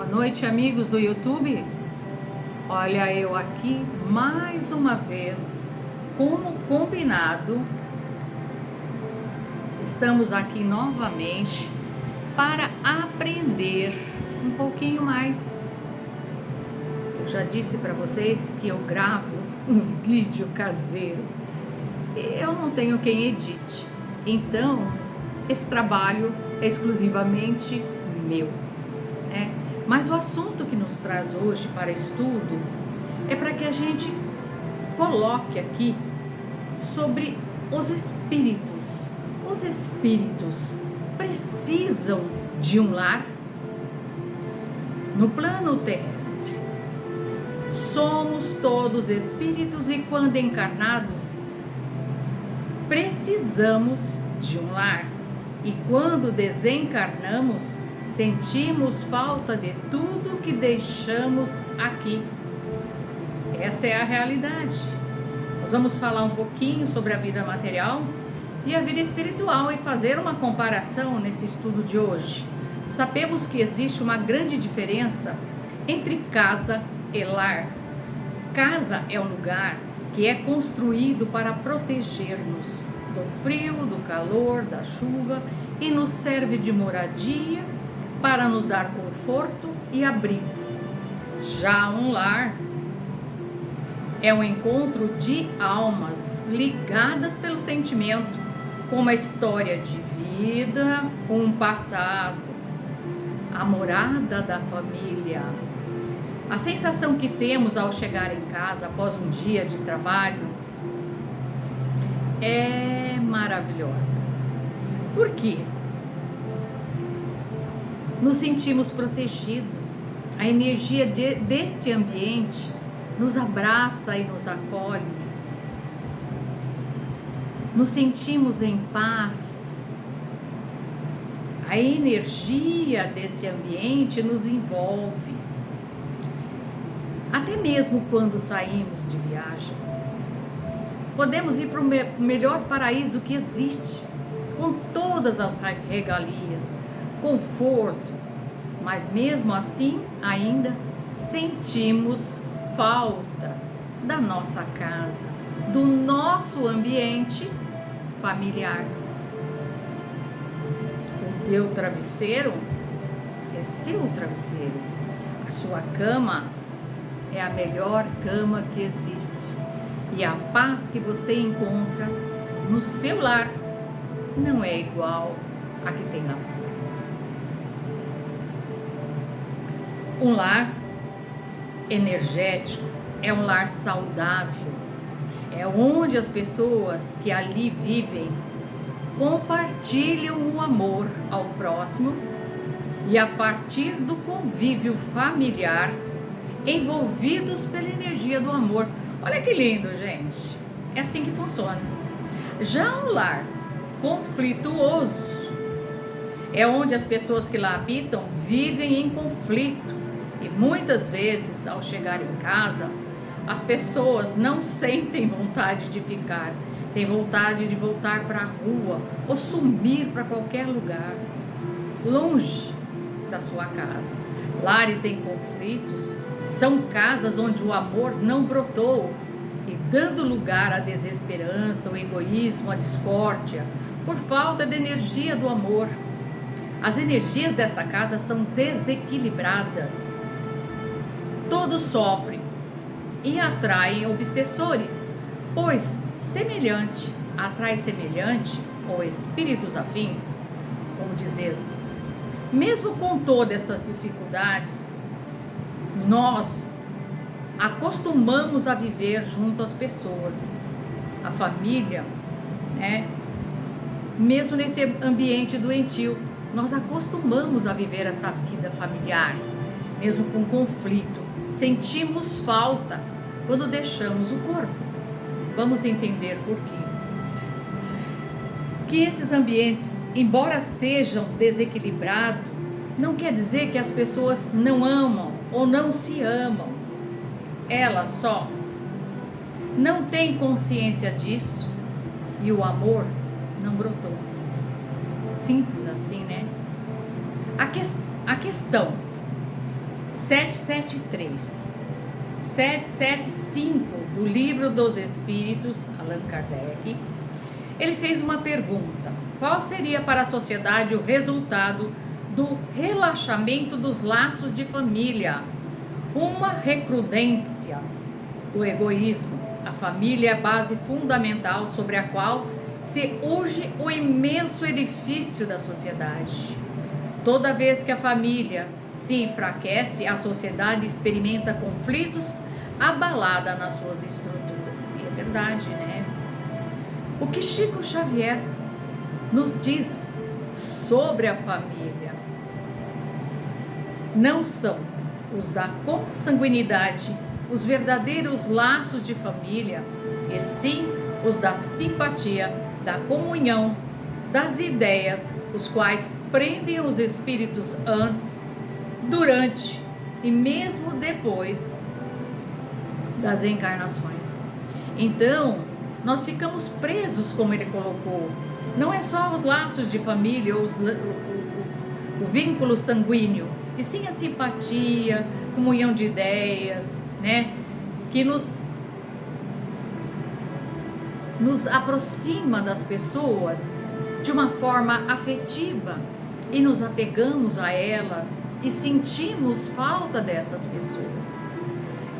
Boa noite, amigos do YouTube. Olha, eu aqui mais uma vez, como combinado, estamos aqui novamente para aprender um pouquinho mais. Eu já disse para vocês que eu gravo um vídeo caseiro. Eu não tenho quem edite, então esse trabalho é exclusivamente meu, né? Mas o assunto que nos traz hoje para estudo é para que a gente coloque aqui sobre os espíritos. Os espíritos precisam de um lar? No plano terrestre, somos todos espíritos e quando encarnados, precisamos de um lar. E quando desencarnamos, sentimos falta de tudo que deixamos aqui. Essa é a realidade. Nós vamos falar um pouquinho sobre a vida material e a vida espiritual e fazer uma comparação nesse estudo de hoje. Sabemos que existe uma grande diferença entre casa e lar. Casa é um lugar que é construído para proteger-nos do frio, do calor, da chuva e nos serve de moradia para nos dar conforto e abrigo. Já um lar é um encontro de almas ligadas pelo sentimento, com uma história de vida, um passado, a morada da família. A sensação que temos ao chegar em casa após um dia de trabalho é maravilhosa. Por quê? Nos sentimos protegidos. A energia deste ambiente nos abraça e nos acolhe. Nos sentimos em paz. A energia desse ambiente nos envolve. Até mesmo quando saímos de viagem, podemos ir para o melhor paraíso que existe, com todas as regalias, conforto, mas mesmo assim ainda sentimos falta da nossa casa, do nosso ambiente familiar. O teu travesseiro é seu travesseiro, a sua cama é a melhor cama que existe e a paz que você encontra no seu lar não é igual a que tem lá fora. Um lar energético é um lar saudável, é onde as pessoas que ali vivem compartilham o amor ao próximo e a partir do convívio familiar envolvidos pela energia do amor. Olha que lindo, gente. É assim que funciona. Já um lar conflituoso é onde as pessoas que lá habitam vivem em conflito e muitas vezes ao chegar em casa as pessoas não sentem vontade de ficar, têm vontade de voltar para a rua ou sumir para qualquer lugar longe da sua casa. Lares em conflitos são casas onde o amor não brotou e dando lugar à desesperança, ao egoísmo, à discórdia, por falta de energia do amor. As energias desta casa são desequilibradas. Todos sofrem e atraem obsessores, pois semelhante atrai semelhante ou espíritos afins, como dizer. Mesmo com todas essas dificuldades, nós acostumamos a viver junto às pessoas, a família, né? Mesmo nesse ambiente doentio, nós acostumamos a viver essa vida familiar, mesmo com conflito. Sentimos falta quando deixamos o corpo. Vamos entender por quê. Que esses ambientes, embora sejam desequilibrados, não quer dizer que as pessoas não amam ou não se amam. Elas só não têm consciência disso e o amor não brotou. Simples assim, né? A questão 773, 775 do Livro dos Espíritos, Allan Kardec, ele fez uma pergunta: qual seria para a sociedade o resultado do relaxamento dos laços de família? Uma recrudescência do egoísmo. A família é a base fundamental sobre a qual se urge o imenso edifício da sociedade. Toda vez que a família se enfraquece, a sociedade experimenta conflitos, abalada nas suas estruturas. E é verdade, né? O que Chico Xavier nos diz sobre a família não são os da consanguinidade, os verdadeiros laços de família, e sim os da simpatia, da comunhão, das ideias, os quais prendem os espíritos antes, durante e mesmo depois das encarnações. Então, nós ficamos presos, como ele colocou. Não é só os laços de família, o vínculo sanguíneo, e sim a simpatia, comunhão de ideias, né? Que nos aproxima das pessoas de uma forma afetiva e nos apegamos a elas e sentimos falta dessas pessoas.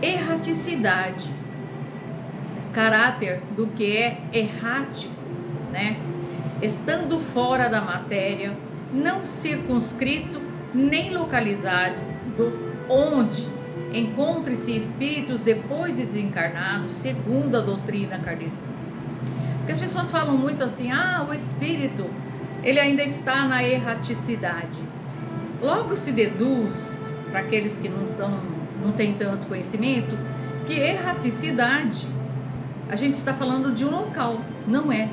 Erraticidade, caráter do que é errático, né? Estando fora da matéria, não circunscrito nem localizado onde encontre-se espíritos depois de desencarnados, segundo a doutrina kardecista. Porque as pessoas falam muito assim: o espírito, ele ainda está na erraticidade. Logo se deduz, para aqueles que não têm tanto conhecimento, que erraticidade, a gente está falando de um local, não é.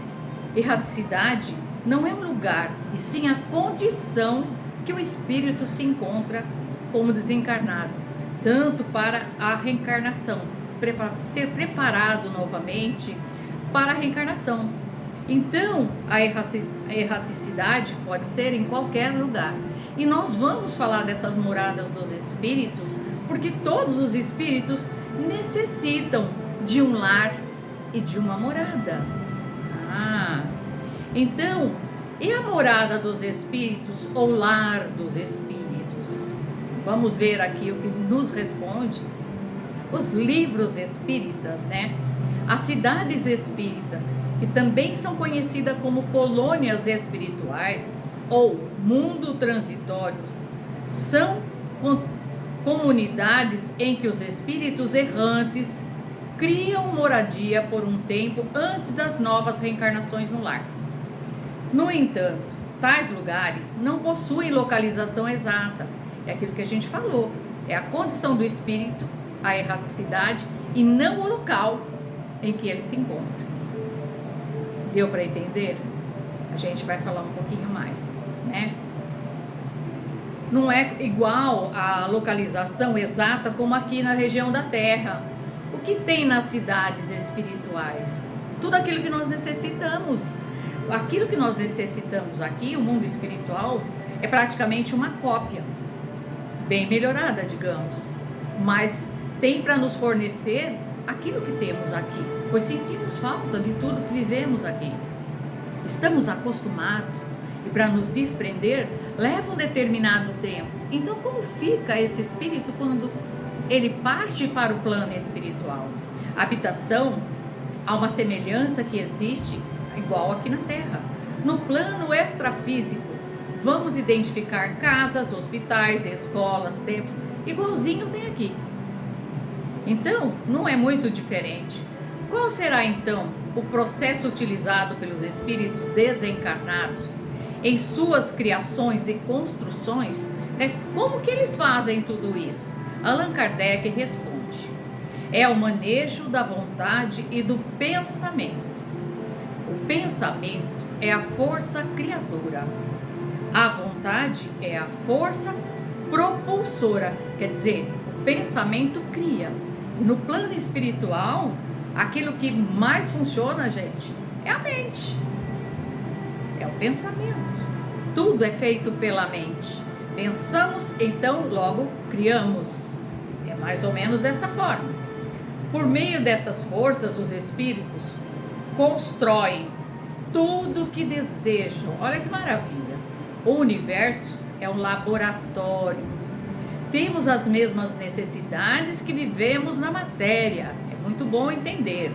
Erraticidade não é um lugar, e sim a condição que o espírito se encontra como desencarnado, tanto para a reencarnação, ser preparado novamente para a reencarnação. Então, a erraticidade pode ser em qualquer lugar. E nós vamos falar dessas moradas dos espíritos, porque todos os espíritos necessitam de um lar e de uma morada. Então, e a morada dos espíritos ou lar dos espíritos? Vamos ver aqui o que nos responde os livros espíritas, né? As cidades espíritas, que também são conhecidas como colônias espirituais ou mundo transitório, são comunidades em que os espíritos errantes criam moradia por um tempo antes das novas reencarnações no lar. No entanto, tais lugares não possuem localização exata. É aquilo que a gente falou. É a condição do espírito, a erraticidade, e não o local em que ele se encontra. Deu para entender? A gente vai falar um pouquinho mais, né? Não é igual a localização exata como aqui na região da Terra. O que tem nas cidades espirituais? Tudo aquilo que nós necessitamos. Aquilo que nós necessitamos aqui, o mundo espiritual, é praticamente uma cópia, bem melhorada, digamos, mas tem para nos fornecer aquilo que temos aqui, pois sentimos falta de tudo que vivemos aqui. Estamos acostumados, e para nos desprender leva um determinado tempo. Então, como fica esse espírito quando ele parte para o plano espiritual? A habitação, há uma semelhança que existe igual aqui na Terra. No plano extrafísico, vamos identificar casas, hospitais, escolas, templos, igualzinho tem aqui. Então, não é muito diferente. Qual será então o processo utilizado pelos espíritos desencarnados em suas criações e construções? Como que eles fazem tudo isso? Allan Kardec responde: é o manejo da vontade e do pensamento. O pensamento é a força criadora. A vontade é a força propulsora. Quer dizer, o pensamento cria. E no plano espiritual, aquilo que mais funciona, gente, é a mente. É o pensamento. Tudo é feito pela mente. Pensamos, então logo criamos. É mais ou menos dessa forma. Por meio dessas forças, os espíritos constroem tudo o que desejam. Olha que maravilha! O universo é um laboratório. Temos as mesmas necessidades que vivemos na matéria. É muito bom entender.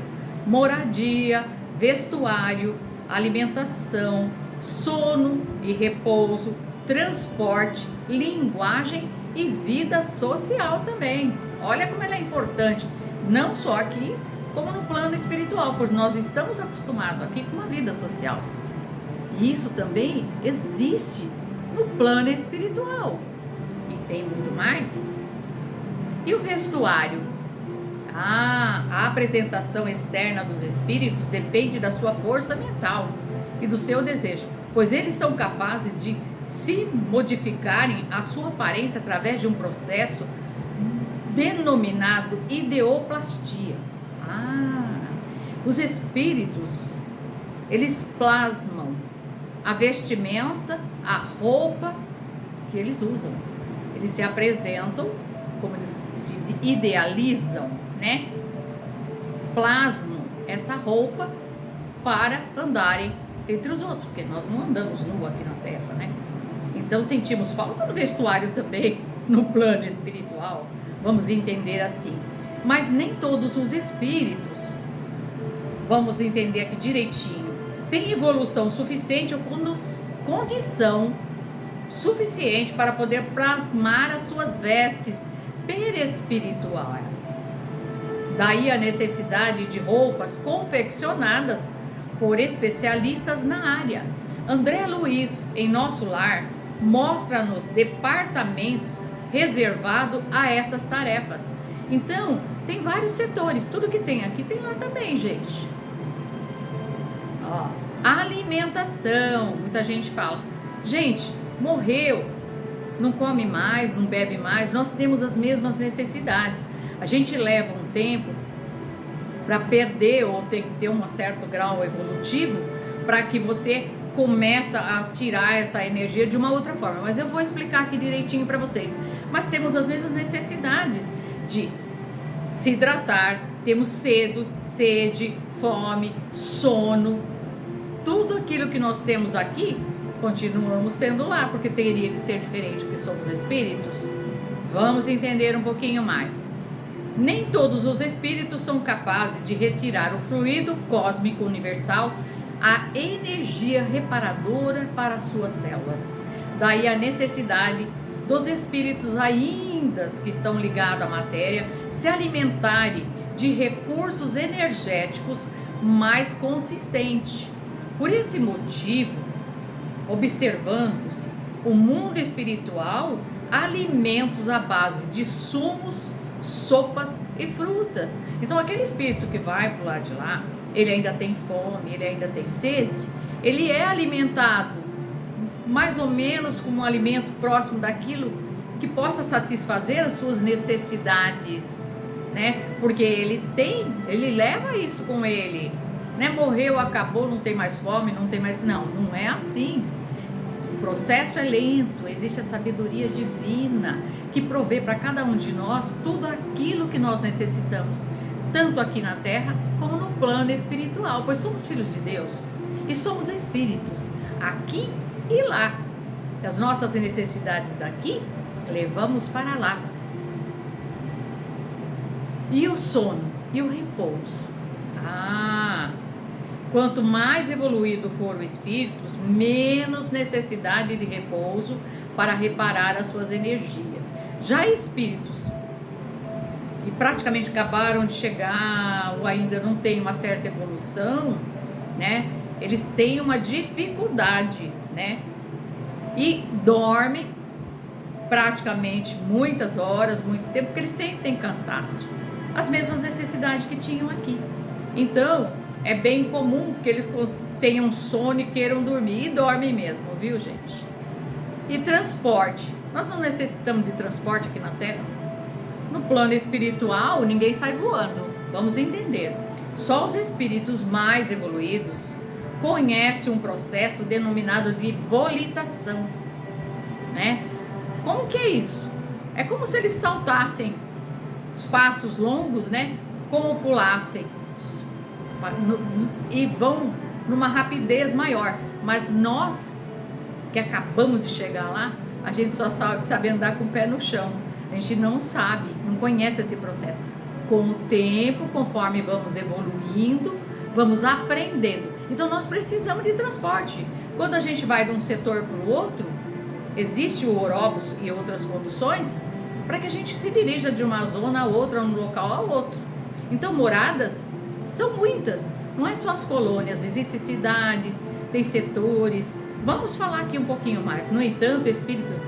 Moradia, vestuário, alimentação, sono e repouso, transporte, linguagem e vida social também. Olha como ela é importante, não só aqui, como no plano espiritual, porque nós estamos acostumados aqui com uma vida social. E isso também existe no plano espiritual. E tem muito mais. E o vestuário? A apresentação externa dos espíritos depende da sua força mental e do seu desejo, pois eles são capazes de se modificarem a sua aparência através de um processo denominado ideoplastia. Os espíritos, eles plasmam a vestimenta, a roupa que eles usam. Eles se apresentam, como eles se idealizam, né? Plasmam essa roupa para andarem entre os outros, porque nós não andamos nu aqui na Terra, né? Então sentimos falta do vestuário também no plano espiritual, vamos entender assim. Mas nem todos os espíritos, vamos entender aqui direitinho, têm evolução suficiente ou condição suficiente para poder plasmar as suas vestes perespirituais. Daí a necessidade de roupas confeccionadas por especialistas na área. André Luiz, em Nosso Lar, mostra-nos departamentos reservados a essas tarefas. Então, tem vários setores, tudo que tem aqui tem lá também, gente. Alimentação, muita gente fala, gente, morreu, não come mais, não bebe mais, nós temos as mesmas necessidades. A gente leva um tempo para perder ou tem que ter um certo grau evolutivo para que você comece a tirar essa energia de uma outra forma. Mas eu vou explicar aqui direitinho para vocês. Mas temos as mesmas necessidades de se hidratar, temos sede, fome, sono. Tudo aquilo que nós temos aqui, continuamos tendo lá, porque teria que ser diferente, porque somos espíritos. Vamos entender um pouquinho mais. Nem todos os espíritos são capazes de retirar o fluido cósmico universal, a energia reparadora para suas células. Daí a necessidade dos espíritos ainda que estão ligados à matéria se alimentarem de recursos energéticos mais consistentes. Por esse motivo, observando-se o mundo espiritual, alimentos à base de sumos, sopas e frutas. Então aquele espírito que vai para o lado de lá, ele ainda tem fome, ele ainda tem sede, ele é alimentado mais ou menos como um alimento próximo daquilo que possa satisfazer as suas necessidades, né? Porque ele leva isso com ele, né? Morreu, acabou, não tem mais fome, não tem mais... Não é assim. O processo é lento, existe a sabedoria divina que provê para cada um de nós tudo aquilo que nós necessitamos, tanto aqui na Terra como no plano espiritual, pois somos filhos de Deus e somos espíritos aqui e lá. As nossas necessidades daqui levamos para lá. E o sono e o repouso? Quanto mais evoluído for o espírito, menos necessidade de repouso para reparar as suas energias. Já espíritos que praticamente acabaram de chegar ou ainda não têm uma certa evolução, né? Eles têm uma dificuldade, né? E dormem praticamente muitas horas, muito tempo, porque eles sentem cansaço. As mesmas necessidades que tinham aqui. Então, é bem comum que eles tenham sono e queiram dormir, e dormem mesmo, viu, gente? E transporte. Nós não necessitamos de transporte aqui na Terra. No plano espiritual, ninguém sai voando. Vamos entender. Só os espíritos mais evoluídos conhecem um processo denominado de volitação, né? Como que é isso? É como se eles saltassem os passos longos, né? Como pulassem e vão numa rapidez maior. Mas nós que acabamos de chegar lá, a gente só sabe andar com o pé no chão. A gente não sabe, não conhece esse processo. Com o tempo, conforme vamos evoluindo, vamos aprendendo. Então nós precisamos de transporte. Quando a gente vai de um setor para o outro, existe o Orobus e outras conduções para que a gente se dirija de uma zona a outra, um local a outro. Então moradas são muitas, não é só as colônias, existem cidades, tem setores. Vamos falar aqui um pouquinho mais. No entanto, espíritos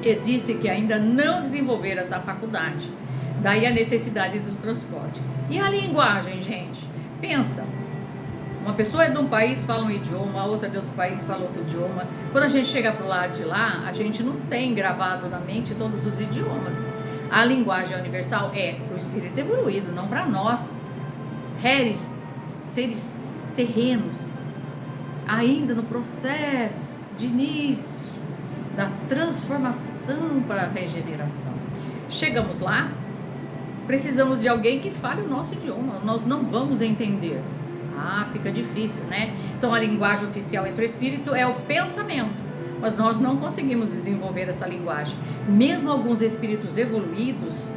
existem que ainda não desenvolveram essa faculdade. Daí a necessidade dos transportes. E a linguagem, gente? Pensa, uma pessoa é de um país, fala um idioma, a outra é de outro país, fala outro idioma. Quando a gente chega pro lado de lá, a gente não tem gravado na mente todos os idiomas. A linguagem universal é para o espírito evoluído, não para nós, seres terrenos, ainda no processo de início da transformação para a regeneração. Chegamos lá, precisamos de alguém que fale o nosso idioma, nós não vamos entender. Fica difícil, né? Então a linguagem oficial entre o espírito é o pensamento, mas nós não conseguimos desenvolver essa linguagem. Mesmo alguns espíritos evoluídos,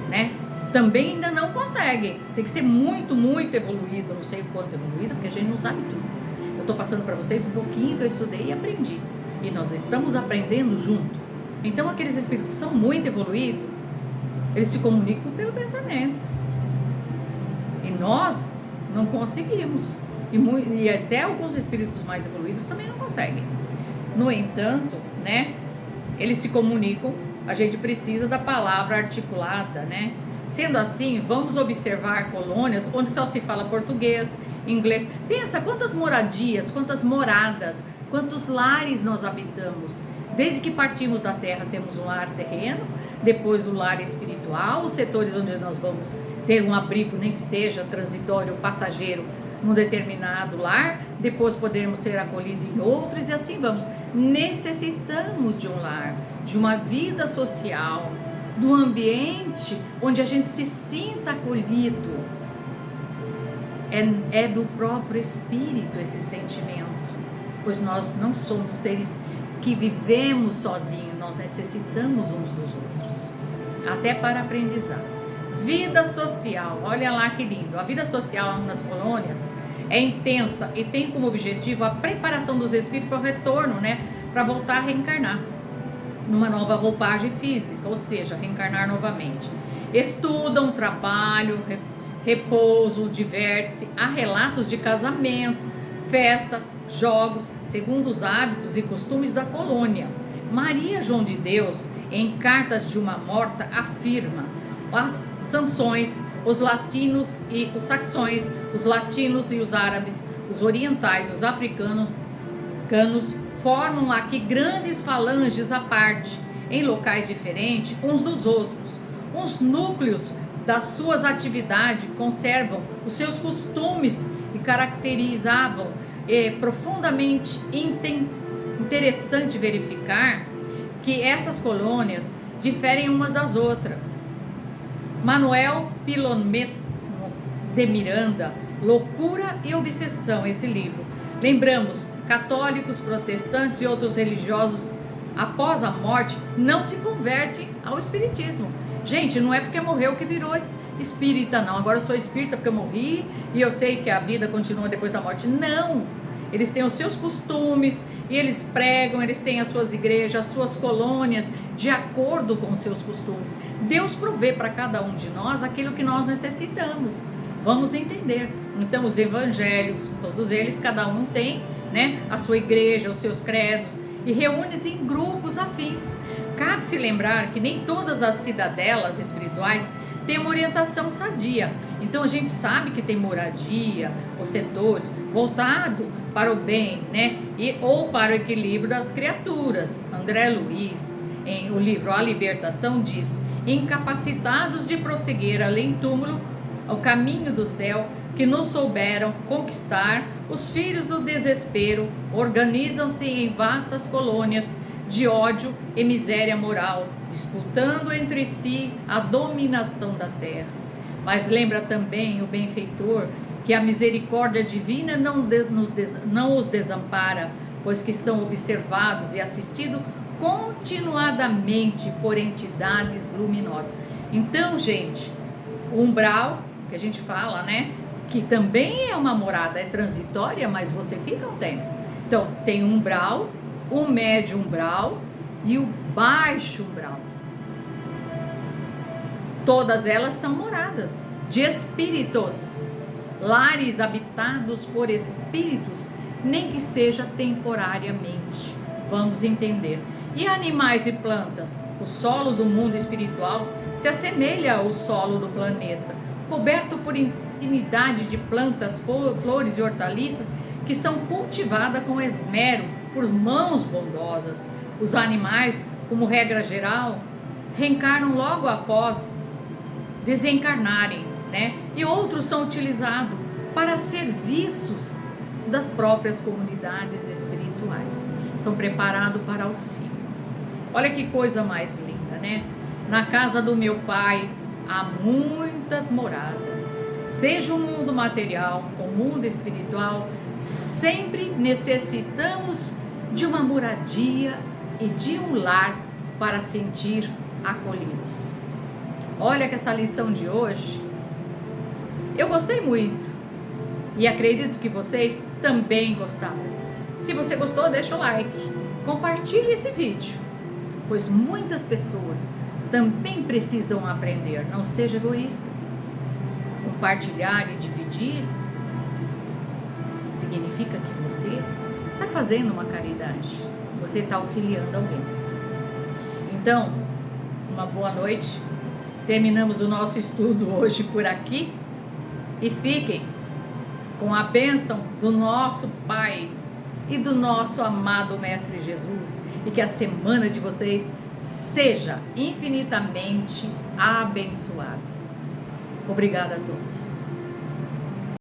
né? Também ainda não conseguem. Tem que ser muito, muito evoluído, não sei o quanto evoluído, porque a gente não sabe tudo. Eu estou passando para vocês um pouquinho que eu estudei e aprendi. E nós estamos aprendendo junto. Então aqueles espíritos que são muito evoluídos, eles se comunicam pelo pensamento. E nós não conseguimos. E até alguns espíritos mais evoluídos também não conseguem. No entanto, né? Eles se comunicam, a gente precisa da palavra articulada, né? Sendo assim, vamos observar colônias onde só se fala português, inglês. Pensa quantas moradias, quantas moradas, quantos lares nós habitamos. Desde que partimos da terra, temos um lar terreno, depois o lar espiritual, os setores onde nós vamos ter um abrigo, nem que seja transitório ou passageiro, num determinado lar, depois podermos ser acolhidos em outros e assim vamos. Necessitamos de um lar, de uma vida social, do ambiente onde a gente se sinta acolhido. É do próprio espírito esse sentimento, pois nós não somos seres que vivemos sozinhos, nós necessitamos uns dos outros, até para aprendizado. Vida social, olha lá que lindo. A vida social nas colônias é intensa e tem como objetivo a preparação dos espíritos para o retorno, né? Para voltar a reencarnar numa nova roupagem física, ou seja, reencarnar novamente. Estudam, trabalham, repouso, diverte-se. Há relatos de casamento, festa, jogos, segundo os hábitos e costumes da colônia. Maria João de Deus, em Cartas de uma Morta, afirma: as sanções, os latinos e os saxões, os latinos e os árabes, os orientais, os africanos, formam aqui grandes falanges à parte, em locais diferentes uns dos outros. Os núcleos das suas atividades conservam os seus costumes e caracterizavam. É profundamente interessante verificar que essas colônias diferem umas das outras. Manuel Pilon de Miranda, Loucura e Obsessão, esse livro. Lembramos, católicos, protestantes e outros religiosos, após a morte, não se convertem ao espiritismo. Gente, não é porque morreu que virou espírita, não. Agora eu sou espírita porque eu morri e eu sei que a vida continua depois da morte. Não! Eles têm os seus costumes e eles pregam, eles têm as suas igrejas, as suas colônias, de acordo com os seus costumes. Deus provê para cada um de nós aquilo que nós necessitamos. Vamos entender. Então, os evangélicos, todos eles, cada um tem, né, a sua igreja, os seus credos, e reúne-se em grupos afins. Cabe-se lembrar que nem todas as cidadelas espirituais têm uma orientação sadia. Então a gente sabe que tem moradia, os setores voltado para o bem, né? Ou para o equilíbrio das criaturas. André Luiz, em o livro A Libertação, diz: incapacitados de prosseguir além túmulo, ao caminho do céu, que não souberam conquistar, os filhos do desespero organizam-se em vastas colônias, de ódio e miséria moral, disputando entre si a dominação da terra. Mas lembra também o benfeitor que a misericórdia divina não os desampara, pois que são observados e assistidos continuadamente por entidades luminosas. Então, gente, o umbral, que a gente fala, né, que também é uma morada, é transitória, mas você fica um tempo. Então, tem o umbral, o médio umbral e o baixo umbral. Todas elas são moradas de espíritos, lares habitados por espíritos, nem que seja temporariamente. Vamos entender. E animais e plantas? O solo do mundo espiritual se assemelha ao solo do planeta, coberto por infinidade de plantas, flores e hortaliças que são cultivadas com esmero por mãos bondosas. Os animais, como regra geral, reencarnam logo após desencarnarem, né? E outros são utilizados para serviços das próprias comunidades espirituais. São preparados para auxílio. Olha que coisa mais linda, né? Na casa do meu pai há muitas moradas. Seja o mundo material ou o mundo espiritual, sempre necessitamos de uma moradia e de um lar para sentir acolhidos. Olha que essa lição de hoje, eu gostei muito e acredito que vocês também gostaram. Se você gostou, deixa o like, compartilhe esse vídeo, pois muitas pessoas também precisam aprender. Não seja egoísta. Compartilhar e dividir significa que você está fazendo uma caridade, você está auxiliando alguém. Então, uma boa noite. Terminamos o nosso estudo hoje por aqui e fiquem com a bênção do nosso Pai e do nosso amado Mestre Jesus, e que a semana de vocês seja infinitamente abençoada. Obrigada a todos.